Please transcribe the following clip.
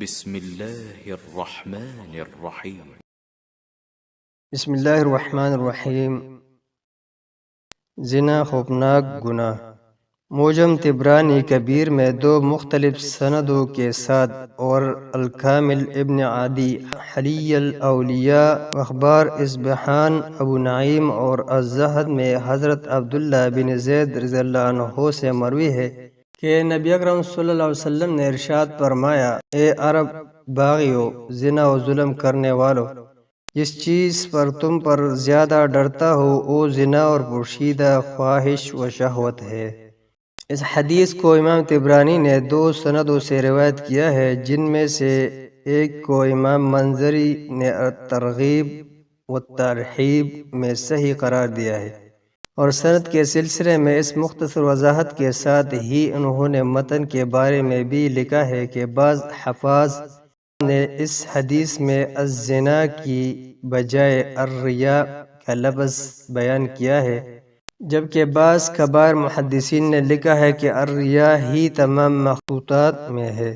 بسم اللہ الرحمن الرحیم۔ بسم اللہ الرحمن الرحیم۔ زنا خوفناک گناہ۔ معجم طبرانی کبیر میں دو مختلف سندوں کے ساتھ اور الکامل ابن عدی حلی الاولیاء اخبار اصبہان ابو نعیم اور الزہد میں حضرت عبداللہ بن زید رضی اللہ عنہ سے مروی ہے کہ نبی اکرم صلی اللہ علیہ وسلم نے ارشاد فرمایا، اے عرب باغیو، زنا و ظلم کرنے والو، جس چیز پر تم پر زیادہ ڈرتا ہو وہ زنا اور پوشیدہ خواہش و شہوت ہے۔ اس حدیث کو امام طبرانی نے دو سندوں سے روایت کیا ہے، جن میں سے ایک کو امام منذری نے ترغیب و ترہیب میں صحیح قرار دیا ہے، اور سند کے سلسلے میں اس مختصر وضاحت کے ساتھ ہی انہوں نے متن کے بارے میں بھی لکھا ہے کہ بعض حفاظ نے اس حدیث میں الزنا کی بجائے الریا کا لفظ بیان کیا ہے، جبکہ بعض کبار محدثین نے لکھا ہے کہ الریا ہی تمام مخطوطات میں ہے۔